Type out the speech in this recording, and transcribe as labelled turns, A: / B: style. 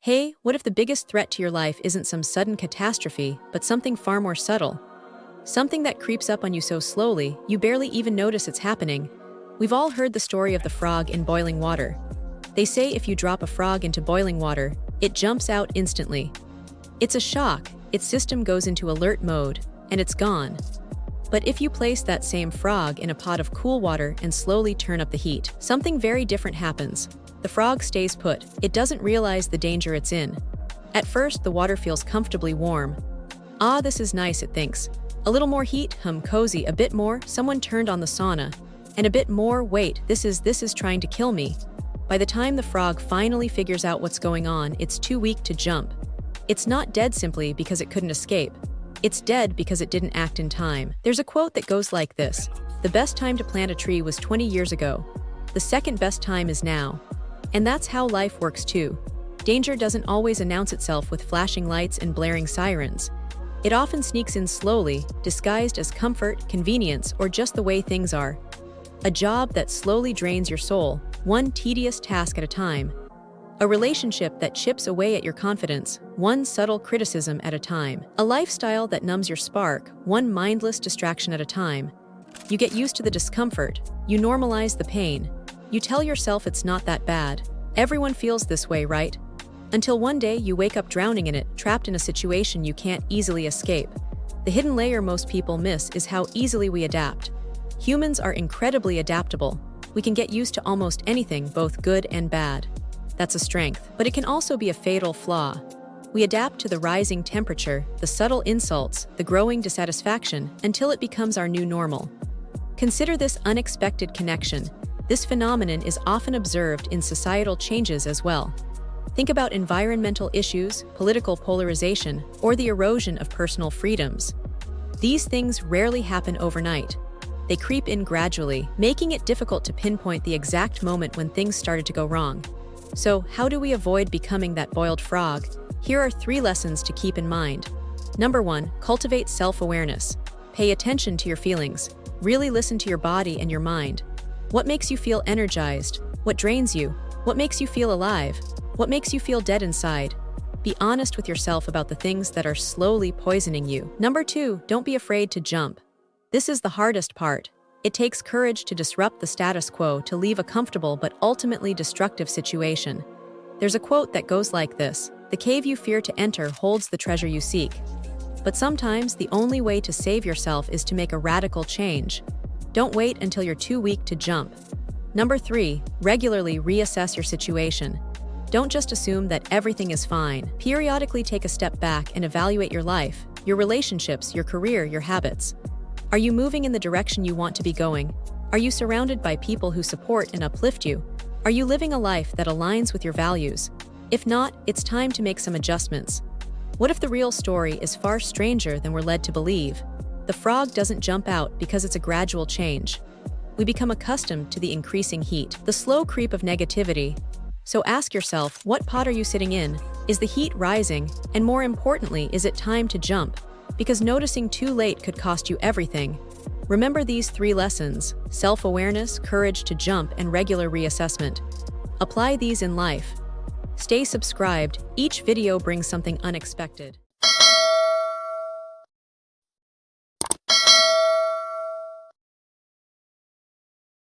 A: Hey, what if the biggest threat to your life isn't some sudden catastrophe, but something far more subtle? Something that creeps up on you so slowly, you barely even notice it's happening. We've all heard the story of the frog in boiling water. They say if you drop a frog into boiling water, it jumps out instantly. It's a shock, its system goes into alert mode, and it's gone. But if you place that same frog in a pot of cool water and slowly turn up the heat, something very different happens. The frog stays put. It doesn't realize the danger it's in. At first, the water feels comfortably warm. Ah, this is nice, it thinks. A little more heat, cozy, a bit more, someone turned on the sauna. And a bit more, wait, this is trying to kill me. By the time the frog finally figures out what's going on, it's too weak to jump. It's not dead simply because it couldn't escape. It's dead because it didn't act in time. There's a quote that goes like this: "The best time to plant a tree was 20 years ago. The second best time is now." And that's how life works too. Danger doesn't always announce itself with flashing lights and blaring sirens. It often sneaks in slowly, disguised as comfort, convenience, or just the way things are. A job that slowly drains your soul, one tedious task at a time. A relationship that chips away at your confidence, one subtle criticism at a time. A lifestyle that numbs your spark, one mindless distraction at a time. You get used to the discomfort, you normalize the pain. You tell yourself it's not that bad. Everyone feels this way, right? Until one day you wake up drowning in it, trapped in a situation you can't easily escape. The hidden layer most people miss is how easily we adapt. Humans are incredibly adaptable. We can get used to almost anything, both good and bad. That's a strength, but it can also be a fatal flaw. We adapt to the rising temperature, the subtle insults, the growing dissatisfaction, until it becomes our new normal. Consider this unexpected connection. This phenomenon is often observed in societal changes as well. Think about environmental issues, political polarization, or the erosion of personal freedoms. These things rarely happen overnight. They creep in gradually, making it difficult to pinpoint the exact moment when things started to go wrong. So, how do we avoid becoming that boiled frog? Here are 3 lessons to keep in mind. Number 1, cultivate self-awareness. Pay attention to your feelings. Really listen to your body and your mind. What makes you feel energized? What drains you? What makes you feel alive? What makes you feel dead inside? Be honest with yourself about the things that are slowly poisoning you. Number 2, don't be afraid to jump. This is the hardest part. It takes courage to disrupt the status quo, to leave a comfortable but ultimately destructive situation. There's a quote that goes like this: "The cave you fear to enter holds the treasure you seek." But sometimes the only way to save yourself is to make a radical change. Don't wait until you're too weak to jump. Number 3, regularly reassess your situation. Don't just assume that everything is fine. Periodically take a step back and evaluate your life, your relationships, your career, your habits. Are you moving in the direction you want to be going? Are you surrounded by people who support and uplift you? Are you living a life that aligns with your values? If not, it's time to make some adjustments. What if the real story is far stranger than we're led to believe? The frog doesn't jump out because it's a gradual change. We become accustomed to the increasing heat, the slow creep of negativity. So ask yourself, what pot are you sitting in? Is the heat rising? And more importantly, is it time to jump? Because noticing too late could cost you everything. Remember these 3 lessons: self-awareness, courage to jump, and regular reassessment. Apply these in life. Stay subscribed. Each video brings something unexpected.